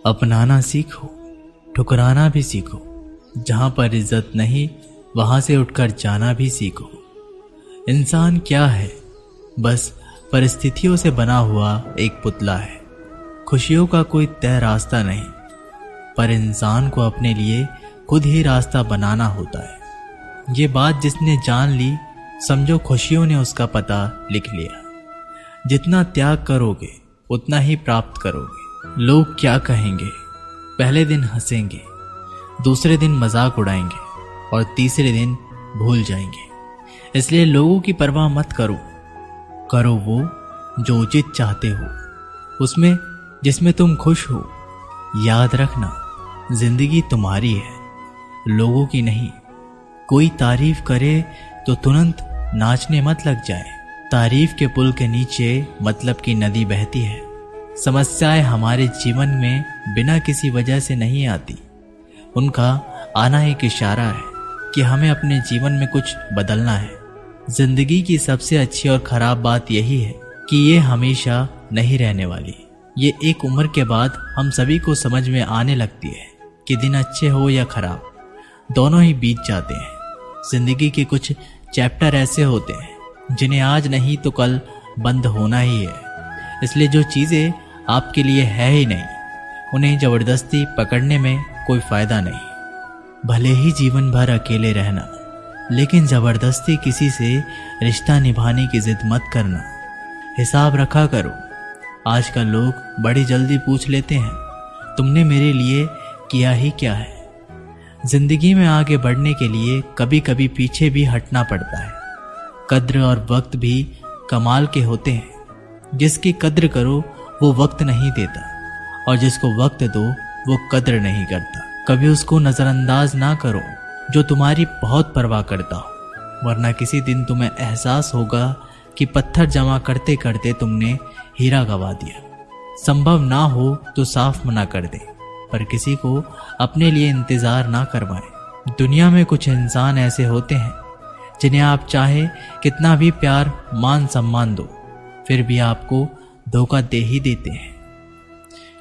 अपनाना सीखो, ठुकराना भी सीखो। जहां पर इज्जत नहीं वहां से उठकर जाना भी सीखो। इंसान क्या है? बस परिस्थितियों से बना हुआ एक पुतला है। खुशियों का कोई तय रास्ता नहीं, पर इंसान को अपने लिए खुद ही रास्ता बनाना होता है। ये बात जिसने जान ली, समझो खुशियों ने उसका पता लिख लिया। जितना त्याग करोगे उतना ही प्राप्त करोगे। लोग क्या कहेंगे? पहले दिन हंसेंगे, दूसरे दिन मजाक उड़ाएंगे और तीसरे दिन भूल जाएंगे। इसलिए लोगों की परवाह मत करो। करो वो जो उचित चाहते हो, उसमें जिसमें तुम खुश हो। याद रखना, जिंदगी तुम्हारी है, लोगों की नहीं। कोई तारीफ करे तो तुरंत नाचने मत लग जाए। तारीफ के पुल के नीचे मतलब की नदी बहती है। समस्याएं हमारे जीवन में बिना किसी वजह से नहीं आती। उनका आना एक इशारा है कि हमें अपने जीवन में कुछ बदलना है। जिंदगी की सबसे अच्छी और खराब बात यही है कि ये हमेशा नहीं रहने वाली। ये एक उम्र के बाद हम सभी को समझ में आने लगती है कि दिन अच्छे हो या खराब, दोनों ही बीत जाते हैं। जिंदगी के कुछ चैप्टर ऐसे होते हैं जिन्हें आज नहीं तो कल बंद होना ही है। इसलिए जो चीज़ें आपके लिए है ही नहीं, उन्हें जबरदस्ती पकड़ने में कोई फायदा नहीं। भले ही जीवन भर अकेले रहना, लेकिन जबरदस्ती किसी से रिश्ता निभाने की जिद मत करना। हिसाब रखा करो। आजकल लोग बड़ी जल्दी पूछ लेते हैं, तुमने मेरे लिए किया ही क्या है। जिंदगी में आगे बढ़ने के लिए कभी कभी पीछे भी हटना पड़ता है। कद्र और वक्त भी कमाल के होते हैं। जिसकी कद्र करो वो वक्त नहीं देता, और जिसको वक्त दो वो कद्र नहीं करता। कभी उसको नजरअंदाज ना करो जो तुम्हारी बहुत परवाह करता हो, वरना किसी दिन तुम्हें एहसास होगा कि पत्थर जमा करते करते तुमने हीरा गवा दिया। संभव ना हो तो साफ मना कर दे, पर किसी को अपने लिए इंतजार ना करवाएं। दुनिया में कुछ इंसान ऐसे होते हैं जिन्हें आप चाहे कितना भी प्यार मान सम्मान दो, फिर भी आपको धोखा दे ही देते हैं,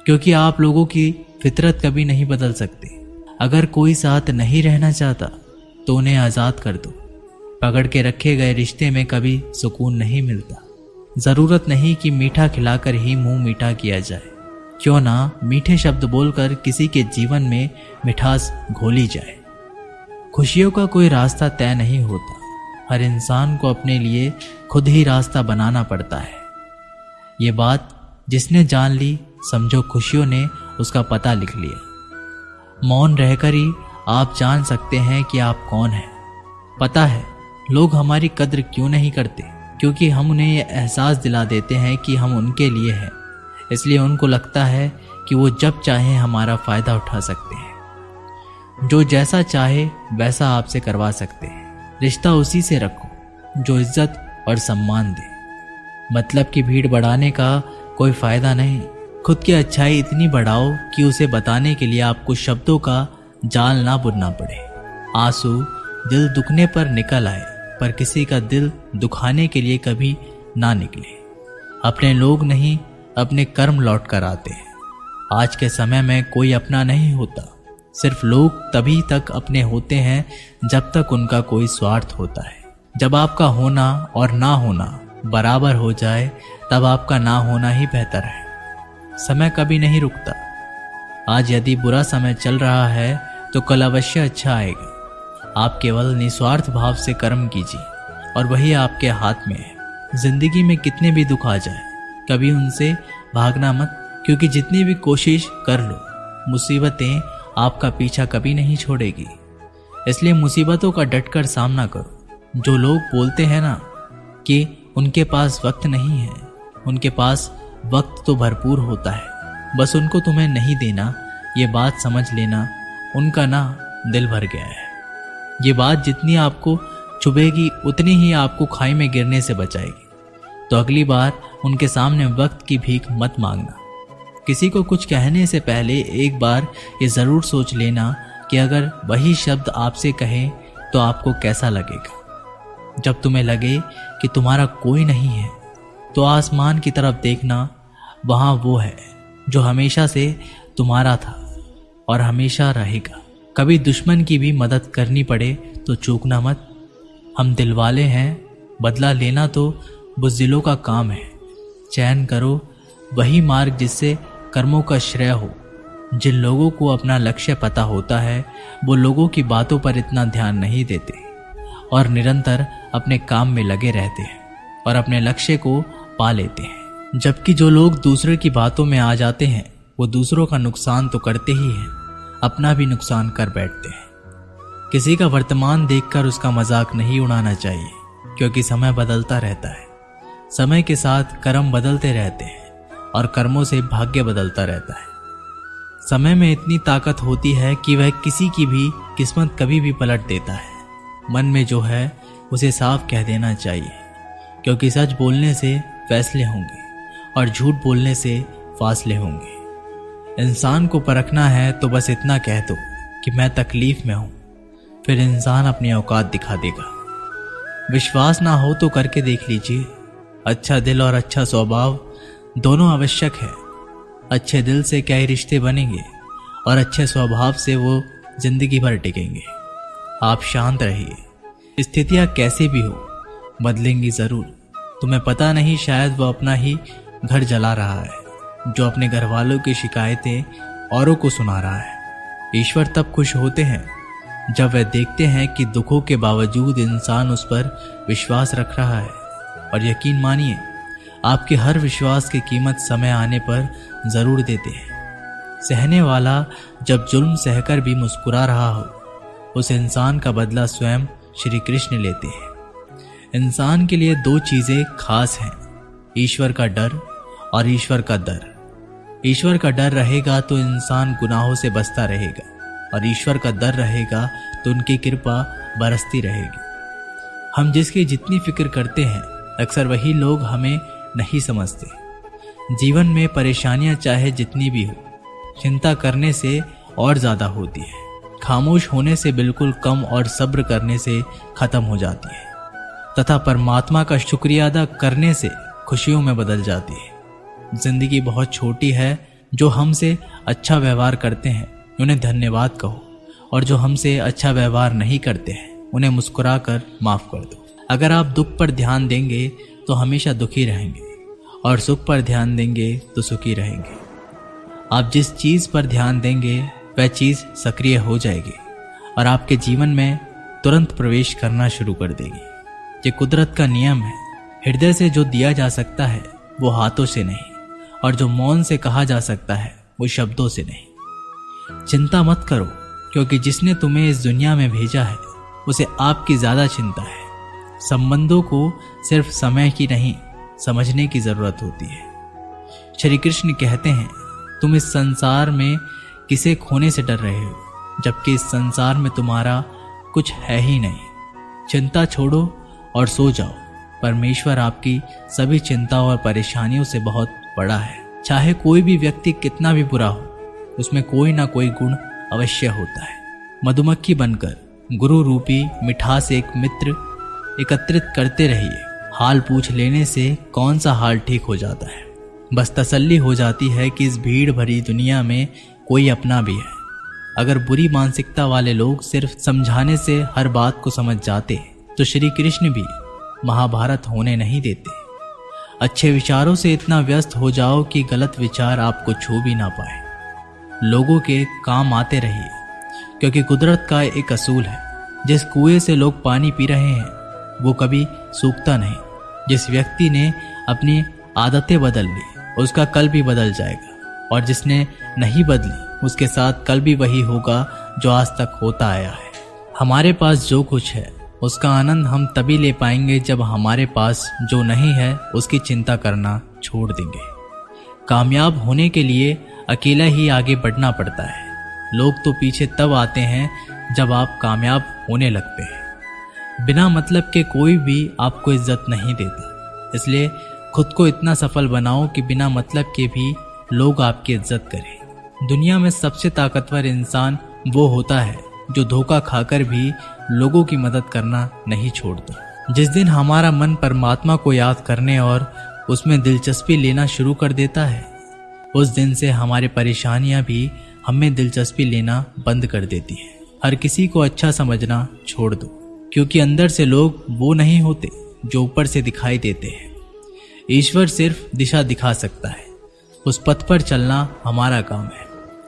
क्योंकि आप लोगों की फितरत कभी नहीं बदल सकते। अगर कोई साथ नहीं रहना चाहता तो उन्हें आज़ाद कर दो। पकड़ के रखे गए रिश्ते में कभी सुकून नहीं मिलता। ज़रूरत नहीं कि मीठा खिलाकर ही मुंह मीठा किया जाए। क्यों ना मीठे शब्द बोलकर किसी के जीवन में मिठास घोली जाए। खुशियों का कोई रास्ता तय नहीं होता। हर इंसान को अपने लिए खुद ही रास्ता बनाना पड़ता है। ये बात जिसने जान ली, समझो खुशियों ने उसका पता लिख लिया। मौन रहकर ही आप जान सकते हैं कि आप कौन हैं। पता है लोग हमारी कद्र क्यों नहीं करते? क्योंकि हम उन्हें यह एहसास दिला देते हैं कि हम उनके लिए हैं। इसलिए उनको लगता है कि वो जब चाहें हमारा फ़ायदा उठा सकते हैं। जो जैसा चाहे वैसा आपसे करवा सकते हैं। रिश्ता उसी से रखो जो इज्जत और सम्मान दे। मतलब की भीड़ बढ़ाने का कोई फ़ायदा नहीं। खुद की अच्छाई इतनी बढ़ाओ कि उसे बताने के लिए आपको शब्दों का जाल ना बुनना पड़े। आंसू दिल दुखने पर निकल आए, पर किसी का दिल दुखाने के लिए कभी ना निकले। अपने लोग नहीं, अपने कर्म लौट कर आते हैं। आज के समय में कोई अपना नहीं होता। सिर्फ लोग तभी तक अपने होते हैं जब तक उनका कोई स्वार्थ होता है। जब आपका होना और ना होना बराबर हो जाए, तब आपका ना होना ही बेहतर है। समय कभी नहीं रुकता। आज यदि बुरा समय चल रहा है तो कल अवश्य अच्छा आएगा। आप केवल निस्वार्थ भाव से कर्म कीजिए और वही आपके हाथ में है। जिंदगी में कितने भी दुख आ जाए, कभी उनसे भागना मत, क्योंकि जितनी भी कोशिश कर लो, मुसीबतें आपका पीछा कभी नहीं छोड़ेगी। इसलिए मुसीबतों का डटकर सामना करो। जो लोग बोलते हैं ना कि उनके पास वक्त नहीं है, उनके पास वक्त तो भरपूर होता है, बस उनको तुम्हें नहीं देना। ये बात समझ लेना, उनका ना दिल भर गया है। ये बात जितनी आपको चुभेगी उतनी ही आपको खाई में गिरने से बचाएगी। तो अगली बार उनके सामने वक्त की भीख मत मांगना। किसी को कुछ कहने से पहले एक बार ये ज़रूर सोच लेना कि अगर वही शब्द आपसे कहें तो आपको कैसा लगेगा। जब तुम्हें लगे कि तुम्हारा कोई नहीं है तो आसमान की तरफ देखना, वहाँ वो है जो हमेशा से तुम्हारा था और हमेशा रहेगा। कभी दुश्मन की भी मदद करनी पड़े तो चूकना मत। हम दिलवाले हैं, बदला लेना तो बुज़दिलों का काम है। चयन करो वही मार्ग जिससे कर्मों का श्रेय हो। जिन लोगों को अपना लक्ष्य पता होता है वो लोगों की बातों पर इतना ध्यान नहीं देते और निरंतर अपने काम में लगे रहते हैं और अपने लक्ष्य को पा लेते हैं। जबकि जो लोग दूसरे की बातों में आ जाते हैं वो दूसरों का नुकसान तो करते ही हैं, अपना भी नुकसान कर बैठते हैं। किसी का वर्तमान देखकर उसका मजाक नहीं उड़ाना चाहिए, क्योंकि समय बदलता रहता है। समय के साथ कर्म बदलते रहते हैं और कर्मों से भाग्य बदलता रहता है। समय में इतनी ताकत होती है कि वह किसी की भी किस्मत कभी भी पलट देता है। मन में जो है उसे साफ कह देना चाहिए, क्योंकि सच बोलने से फैसले होंगे और झूठ बोलने से फासले होंगे। इंसान को परखना है तो बस इतना कह दो कि मैं तकलीफ में हूं, फिर इंसान अपनी औकात दिखा देगा। विश्वास ना हो तो करके देख लीजिए। अच्छा दिल और अच्छा स्वभाव दोनों आवश्यक है। अच्छे दिल से क्या ही रिश्ते बनेंगे और अच्छे स्वभाव से वो जिंदगी भर टिकेंगे। आप शांत रहिए। स्थितियां कैसे भी हो बदलेंगी जरूर। तुम्हें पता नहीं, शायद वो अपना ही घर जला रहा है जो अपने घर वालों की शिकायतें औरों को सुना रहा है। ईश्वर तब खुश होते हैं जब वे देखते हैं कि दुखों के बावजूद इंसान उस पर विश्वास रख रहा है। और यकीन मानिए, आपके हर विश्वास की कीमत समय आने पर जरूर देते हैं। सहने वाला जब जुल्म सहकर भी मुस्कुरा रहा हो, उस इंसान का बदला स्वयं श्री कृष्ण लेते हैं। इंसान के लिए दो चीजें खास हैं, ईश्वर का डर और ईश्वर का दर। ईश्वर का डर रहेगा तो इंसान गुनाहों से बचता रहेगा और ईश्वर का दर रहेगा तो उनकी कृपा बरसती रहेगी। हम जिसकी जितनी फिक्र करते हैं अक्सर वही लोग हमें नहीं समझते। जीवन में परेशानियां चाहे जितनी भी हो, चिंता करने से और ज्यादा होती है। खामोश होने से बिल्कुल कम और सब्र करने से खत्म हो जाती है तथा परमात्मा का शुक्रिया अदा करने से खुशियों में बदल जाती है। जिंदगी बहुत छोटी है। जो हमसे अच्छा व्यवहार करते हैं उन्हें धन्यवाद कहो और जो हमसे अच्छा व्यवहार नहीं करते हैं उन्हें मुस्कुरा कर माफ कर दो। अगर आप दुख पर ध्यान देंगे तो हमेशा दुखी रहेंगे और सुख पर ध्यान देंगे तो सुखी रहेंगे। आप जिस चीज पर ध्यान देंगे वह चीज सक्रिय हो जाएगी और आपके जीवन में तुरंत प्रवेश करना शुरू कर देगी। ये कुदरत का नियम है। हृदय से जो दिया जा सकता है वो हाथों से नहीं, और जो मौन से कहा जा सकता है वो शब्दों से नहीं। चिंता मत करो, क्योंकि जिसने तुम्हें इस दुनिया में भेजा है उसे आपकी ज्यादा चिंता है। संबंधों को सिर्फ समय की नहीं, समझने की जरूरत होती है। श्री कृष्ण कहते हैं, तुम इस संसार में किसे खोने से डर रहे हो, जबकि इस संसार में तुम्हारा कुछ है ही नहीं। चिंता छोड़ो और सो जाओ। परमेश्वर आपकी सभी चिंताओं और परेशानियों से बहुत बड़ा है। चाहे कोई भी व्यक्ति कितना भी बुरा हो, उसमें कोई ना कोई गुण अवश्य होता है। मधुमक्खी बनकर गुरु रूपी मिठास एक मित्र एकत्रित करते रहिए। हाल पूछ लेने से कौन सा हाल ठीक हो जाता है। बस तसल्ली हो जाती है कि इस भीड़ भरी दुनिया में कोई अपना भी है। अगर बुरी मानसिकता वाले लोग सिर्फ समझाने से हर बात को समझ जाते तो श्री कृष्ण भी महाभारत होने नहीं देते। अच्छे विचारों से इतना व्यस्त हो जाओ कि गलत विचार आपको छू भी ना पाए। लोगों के काम आते रहिए, क्योंकि कुदरत का एक असूल है, जिस कुएं से लोग पानी पी रहे हैं वो कभी सूखता नहीं। जिस व्यक्ति ने अपनी आदतें बदल ली उसका कल भी बदल जाएगा, और जिसने नहीं बदली उसके साथ कल भी वही होगा जो आज तक होता आया है। हमारे पास जो कुछ है उसका आनंद हम तभी ले पाएंगे जब हमारे पास जो नहीं है उसकी चिंता करना छोड़ देंगे। कामयाब होने के लिए अकेला ही आगे बढ़ना पड़ता है। लोग तो पीछे तब आते हैं जब आप कामयाब होने लगते हैं। बिना मतलब के कोई भी आपको इज्जत नहीं देता, इसलिए खुद को इतना सफल बनाओ कि बिना मतलब के भी लोग आपकी इज्जत करें। दुनिया में सबसे ताकतवर इंसान वो होता है जो धोखा खाकर भी लोगों की मदद करना नहीं छोड़ता। जिस दिन हमारा मन परमात्मा को याद करने और उसमें दिलचस्पी लेना शुरू कर देता है, उस दिन से हमारी परेशानियां भी हमें दिलचस्पी लेना बंद कर देती हैं। हर किसी को अच्छा समझना छोड़ दो, क्योंकि अंदर से लोग वो नहीं होते जो ऊपर से दिखाई देते हैं। ईश्वर सिर्फ दिशा दिखा सकता है, उस पथ पर चलना हमारा काम है।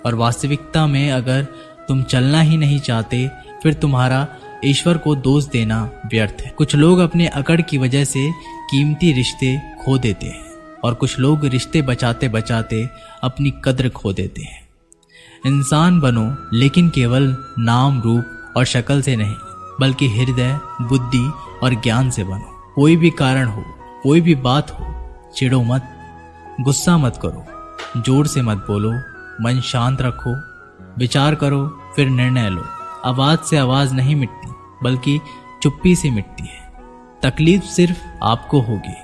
और वास्तविकता में अगर तुम चलना ही नहीं चाहते, फिर तुम्हारा ईश्वर को दोष देना व्यर्थ है। कुछ लोग अपने अकड़ की वजह से कीमती रिश्ते खो देते हैं, और कुछ लोग रिश्ते बचाते बचाते अपनी कद्र खो देते हैं। इंसान बनो, लेकिन केवल नाम, रूप और शक्ल से नहीं, बल्कि हृदय, बुद्धि और ज्ञान से बनो। कोई भी कारण हो, कोई भी बात हो, चिढ़ो मत, गुस्सा मत करो, जोर से मत बोलो, मन शांत रखो, विचार करो, फिर निर्णय लो। आवाज से आवाज नहीं मिटती, बल्कि चुप्पी से मिटती है। तकलीफ सिर्फ आपको होगी,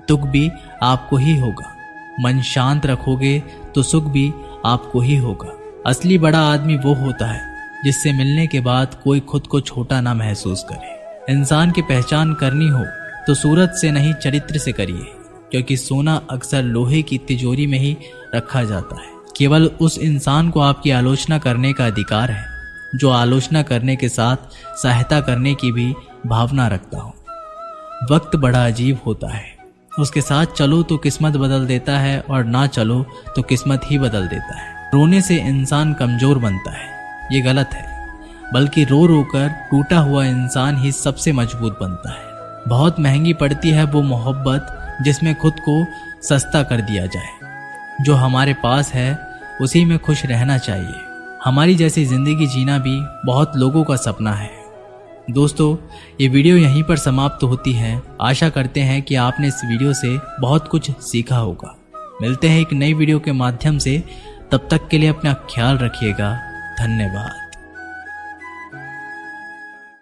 दुख भी आपको ही होगा। मन शांत रखोगे तो सुख भी आपको ही होगा। असली बड़ा आदमी वो होता है जिससे मिलने के बाद कोई खुद को छोटा ना महसूस करे। इंसान की पहचान करनी हो तो सूरत से नहीं, चरित्र से करिए, क्योंकि सोना अक्सर लोहे की तिजोरी में ही रखा जाता है। केवल उस इंसान को आपकी आलोचना करने का अधिकार है जो आलोचना करने के साथ सहायता करने की भी भावना रखता हो। वक्त बड़ा अजीब होता है, उसके साथ चलो तो किस्मत बदल देता है, और ना चलो तो किस्मत ही बदल देता है। रोने से इंसान कमजोर बनता है, ये गलत है, बल्कि रो रो कर टूटा हुआ इंसान ही सबसे मजबूत बनता है। बहुत महंगी पड़ती है वो मोहब्बत जिसमें खुद को सस्ता कर दिया जाए। जो हमारे पास है उसी में खुश रहना चाहिए। हमारी जैसी जिंदगी जीना भी बहुत लोगों का सपना है। दोस्तों, ये वीडियो यहीं पर समाप्त होती है। आशा करते हैं कि आपने इस वीडियो से बहुत कुछ सीखा होगा। मिलते हैं एक नई वीडियो के माध्यम से, तब तक के लिए अपना ख्याल रखिएगा। धन्यवाद।